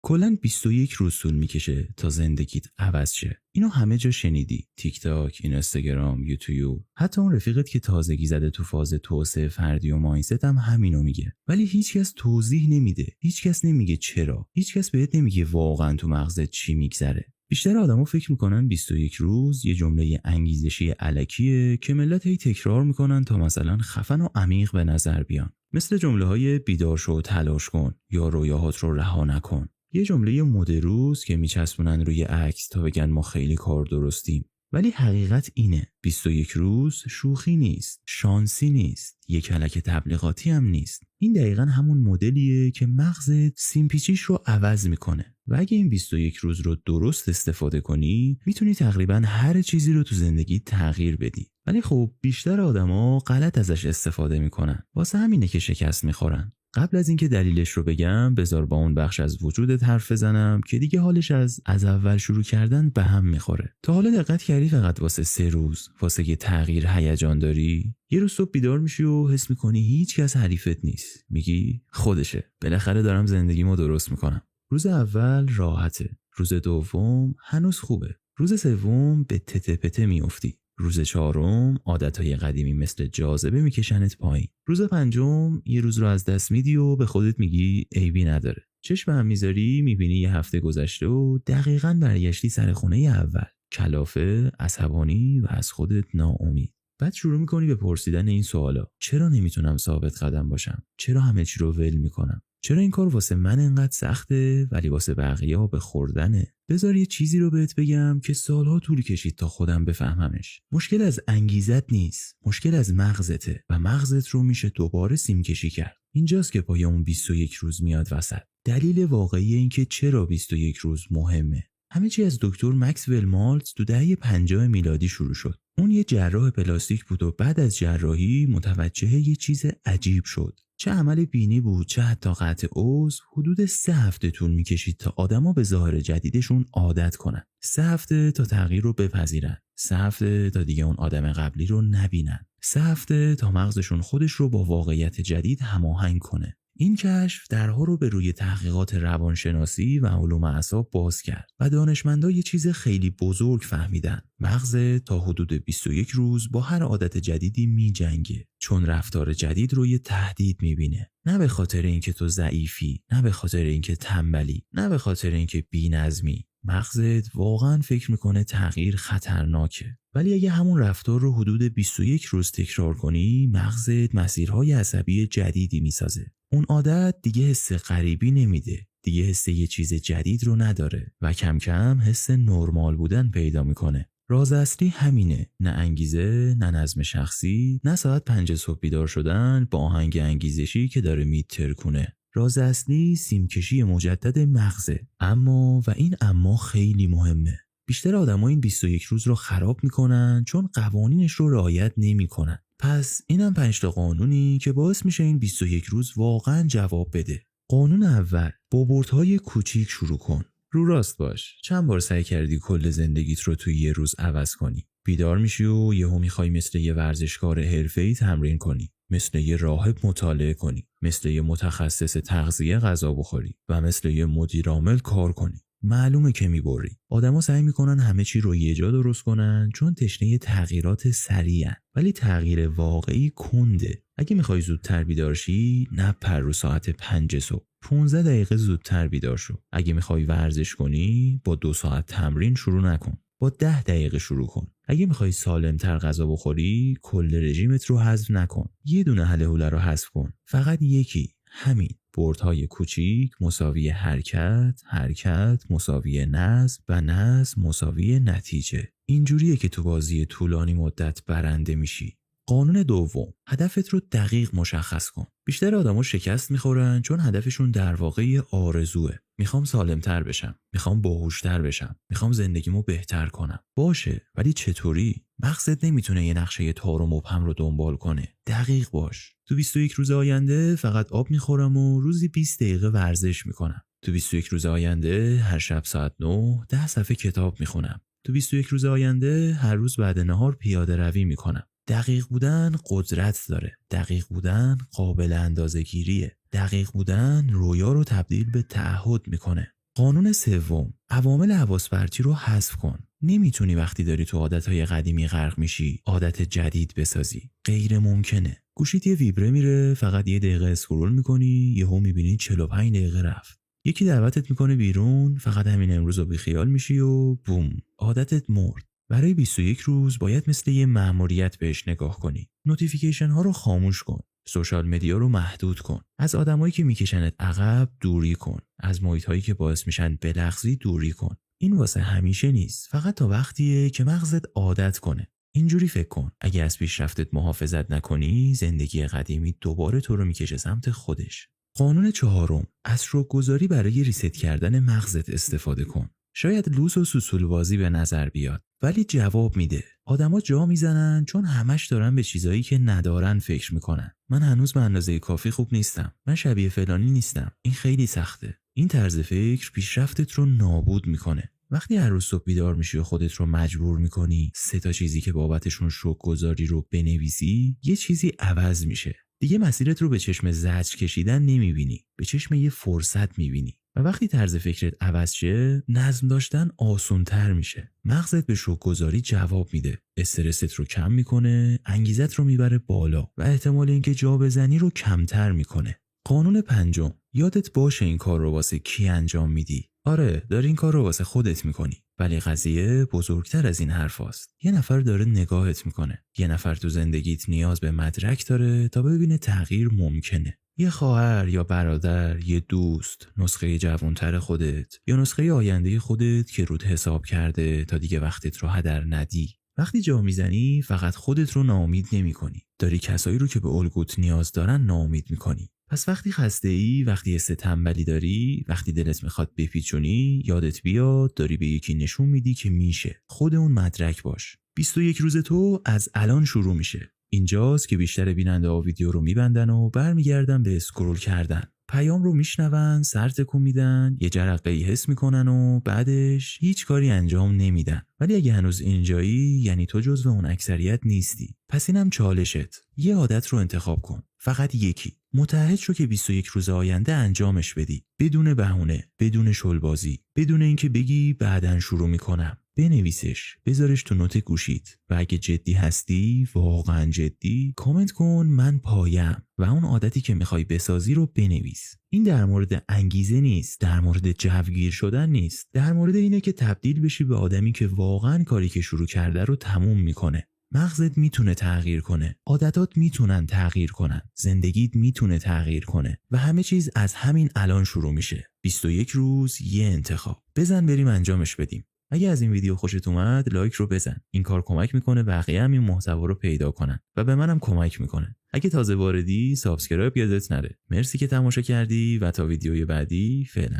کلاً 21 روز طول میکشه تا زندگیت عوض شه. اینو همه جا شنیدی. تیک تاک، اینستاگرام، یوتیوب. حتی اون رفیقت که تازگی زده تو فاز توسعه فردی و مایندست هم همینو میگه. ولی هیچکس توضیح نمیده. هیچکس نمیگه چرا. هیچکس بهت نمیگه واقعاً تو مغزت چی میگذره. بیشتر آدما فکر میکنن 21 روز یه جمله انگیزشی الکیه که ملت هی تکرار میکنن تا مثلا خفن و عمیق به نظر بیان. مثل جمله‌های بیدار شو، تلاش کن یا رویاهات رو رها نکن. یه جمله مد روز که میچسبونن روی عکس تا بگن ما خیلی کار درستیم. ولی حقیقت اینه 21 روز شوخی نیست، شانسی نیست، یک کلک تبلیغاتی هم نیست. این دقیقاً همون مدلیه که مغزت سیمپیچیش رو عوض میکنه و اگه این 21 روز رو درست استفاده کنی میتونی تقریباً هر چیزی رو تو زندگی تغییر بدی. ولی خب بیشتر آدما غلط ازش استفاده میکنن، واسه همینه که شکست میخورن. قبل از اینکه دلیلش رو بگم بذار با اون بخش از وجودت حرف بزنم که دیگه حالش از اول شروع کردن به هم میخوره. تا حالا دقت کردی فقط واسه 3 روز واسه یه تغییر هیجان داری؟ یه روز صبح بیدار میشی و حس میکنی هیچ کس حریفت نیست. میگی خودشه، بالاخره دارم زندگیمو درست میکنم. روز اول راحته، روز دوم هنوز خوبه، روز سوم به تته پته میافتی، روز چهارم عادتهای قدیمی مثل جاذبه میکشنت پایین، روز پنجم یه روز رو از دست میدی و به خودت میگی عیبی نداره. چشم هم میذاری میبینی یه هفته گذشته و دقیقاً برگشتی سر خونه اول، کلافه، عصبانی و از خودت ناامید. بعد شروع میکنی به پرسیدن این سوالا: چرا نمیتونم ثابت قدم باشم؟ چرا همه چی رو ول میکنم؟ چرا این کار واسه من انقدر سخته ولی واسه بقیه‌ها به خوردنه؟ بذار یه چیزی رو بهت بگم که سالها طول کشید تا خودم بفهممش. مشکل از انگیزت نیست، مشکل از مغزته و مغزت رو میشه دوباره سیمکشی کرد. اینجاست که پای اون 21 روز میاد وسط. دلیل واقعی این که چرا 21 روز مهمه. همه چی از دکتر مکسول مالتز تو دهه 50 میلادی شروع شد. اون یه جراح پلاستیک بود و بعد از جراحی متوجه یه چیز عجیب شد. چه عمل بینی بود چه حتی قطع عضو حدود 3 هفته طول میکشید تا آدما به ظاهر جدیدشون عادت کنن. 3 هفته تا تغییر رو بپذیرن. 3 هفته تا دیگه اون آدم قبلی رو نبینن. 3 هفته تا مغزشون خودش رو با واقعیت جدید هماهنگ کنه. این کشف درها رو به روی تحقیقات روانشناسی و علوم اعصاب باز کرد و دانشمندا یه چیز خیلی بزرگ فهمیدن. مغز تا حدود 21 روز با هر عادت جدیدی میجنگه، چون رفتار جدید رو یه تهدید میبینه. نه به خاطر اینکه تو ضعیفی، نه به خاطر اینکه تنبلی، نه به خاطر اینکه بی‌نظمی. مغزت واقعا فکر میکنه تغییر خطرناکه. ولی اگه همون رفتار رو حدود 21 روز تکرار کنی، مغزت مسیرهای عصبی جدیدی میسازه. اون عادت دیگه حس غریبی نمیده، دیگه حس یه چیز جدید رو نداره و کم کم حس نرمال بودن پیدا میکنه. راز اصلی همینه، نه انگیزه، نه نظم شخصی، نه ساعت 5 صبح بیدار شدن با آهنگ انگیزشی که داره میترکونه. راز اصلی سیمکشی مجدد مغزه. اما و این اما خیلی مهمه. بیشتر آدم‌ها این 21 روز رو خراب میکنن چون قوانینش رو رعایت نمیکنن. پس اینم 5 تا قانونی که باعث میشه این 21 روز واقعا جواب بده. قانون اول: با بردهای کوچیک شروع کن. رو راست باش. چند بار سعی کردی کل زندگیت رو توی یه روز عوض کنی؟ بیدار میشی و یهو میخوای مثل یه ورزشکار حرفه‌ای تمرین کنی، مثل یه راهب مطالعه کنی، مثل یه متخصص تغذیه غذا بخوری و مثل یه مدیر عامل کار کنی. معلومه که میبری. آدما سعی میکنن همه چی رو یه جا درست کنن چون تشنه تغییرات سریعن. ولی تغییر واقعی کنده. اگه میخوای زودتر بیدار شی، نپر رو ساعت 5 صبح. 15 دقیقه زودتر بیدار شو. اگه میخوای ورزش کنی، با 2 ساعت تمرین شروع نکن. با 10 دقیقه شروع کن. اگه میخوای سالمتر غذا بخوری، کل رژیمت رو حذف نکن. یه دونه هله هوله رو حذف کن. فقط یکی، همین. بردهای کوچیک مساوی حرکت، حرکت مساوی نظم و نظم مساوی نتیجه. اینجوریه که تو بازی طولانی مدت برنده میشی. قانون دوم: هدفت رو دقیق مشخص کن. بیشتر آدما شکست میخورن چون هدفشون در واقع آرزوئه. میخوام سالمتر بشم، میخوام باهوشتر بشم، میخوام زندگیمو بهتر کنم. باشه، ولی چطوری؟ مغزت نمیتونه یه نقشه تار و مبهم رو دنبال کنه. دقیق باش. تو 21 روز آینده فقط آب میخورم و روزی 20 دقیقه ورزش میکنم. تو 21 روز آینده هر شب ساعت 9 10 صفحه کتاب میخونم. تو 21 روز آینده هر روز بعد نهار پیاده روی میکنم. دقیق بودن قدرت داره. دقیق بودن قابل اندازه‌گیریه. دقیق بودن رویا رو تبدیل به تعهد میکنه. قانون سوم، عوامل حواس پرتی رو حذف کن. نمیتونی وقتی داری تو عادتهای قدیمی غرق میشی عادت جدید بسازی. غیر ممکنه. گوشیت یه ویبره میره، فقط یه دقیقه اسکرول میکنی، یهو میبینی 45 دقیقه رفت. یکی دعوتت میکنه بیرون، فقط همین امروز رو بیخیال میشی و بوم، عادتت مرد. برای 21 روز باید مثل یه مأموریت بهش نگاه کنی. نوتیفیکیشن ها رو خاموش کن. سوشال مدیا رو محدود کن. از آدمایی که میکشنت عقب دوری کن. از محیط هایی که باعث میشن بلغزی دوری کن. این واسه همیشه نیست، فقط تا وقتیه که مغزت عادت کنه. اینجوری فکر کن، اگه از پیشرفتت محافظت نکنی، زندگی قدیمی دوباره تو رو میکشه سمت خودش. قانون چهارم، از شوک‌گذاری برای ریست کردن مغزت استفاده کن. شاید لوس و سوسولبازی به نظر بیاد، ولی جواب میده. آدما جا میزنن چون همش دارن به چیزایی که ندارن فکر میکنن. من هنوز به اندازه کافی خوب نیستم. من شبیه فلانی نیستم. این خیلی سخته. این طرز فکر پیشرفتت رو نابود میکنه. وقتی هر روز صبح بیدار میشی و خودت رو مجبور میکنی 3 چیزی که بابتشون شوک‌گذاری رو بنویسی، یه چیزی عوض میشه. دیگه مسیرت رو به چشم زجر کشیدن نمیبینی، به چشم یه فرصت میبینی. و وقتی طرز فکرت عوض شه، نظم داشتن آسان‌تر میشه. مغزت به شوک‌گذاری جواب میده. استرست رو کم میکنه، انگیزت رو میبره بالا و احتمال اینکه جا بزنی رو کمتر میکنه. قانون پنجم، یادت باشه این کار رو واسه کی انجام میدی. آره، داری این کار رو واسه خودت میکنی، ولی قضیه بزرگتر از این حرف هست. یه نفر داره نگاهت میکنه. یه نفر تو زندگیت نیاز به مدرک داره تا ببینه تغییر ممکنه. یه خواهر یا برادر، یه دوست، نسخه جوانتر خودت یا نسخه آینده خودت که رود حساب کرده تا دیگه وقتت رو هدر ندی. وقتی جا میزنی فقط خودت رو ناامید نمی‌کنی. داری کسایی رو که به الگوت نیاز دارن ناامید می‌کنی. پس وقتی خسته‌ای، وقتی حس تنبلی داری، وقتی دلت میخواد بپیچونی، یادت بیاد داری به یکی نشون میدی که میشه. خود اون مدرک باش. 21 روز تو از الان شروع میشه. اینجاست که بیشتر بیننده ها ویدیو رو میبندن و برمیگردن به اسکرول کردن. پیام رو میشنون، سر تکون میدن، یه جرقه‌ای حس میکنن و بعدش هیچ کاری انجام نمیدن. ولی اگه هنوز اینجایی، یعنی تو جزو اون اکثریت نیستی. پس اینم چالشت. یه عادت رو انتخاب کن. فقط یکی. متعهد شو که 21 روز آینده انجامش بدی. بدون بهونه، بدون شلبازی، بدون اینکه بگی بعدن شروع میکنم. بنویسش، بذارش تو نوت گوشیت و اگه جدی هستی، واقعا جدی، کامنت کن من پایم و اون عادتی که میخوای بسازی رو بنویس. این در مورد انگیزه نیست، در مورد جوگیر شدن نیست، در مورد اینه که تبدیل بشی به آدمی که واقعا کاری که شروع کرده رو تموم میکنه. مغزت میتونه تغییر کنه، عادتات میتونن تغییر کنن، زندگیت میتونه تغییر کنه و همه چیز از همین الان شروع میشه. 21 روز، یه انتخاب. بزن بریم انجامش بدیم. اگه از این ویدیو خوشت اومد لایک رو بزن. این کار کمک میکنه بقیه هم این محتوا رو پیدا کنن و به منم کمک میکنه. اگه تازه واردی سابسکرایب یادت نره. مرسی که تماشا کردی و تا ویدیوی بعدی، فعلا.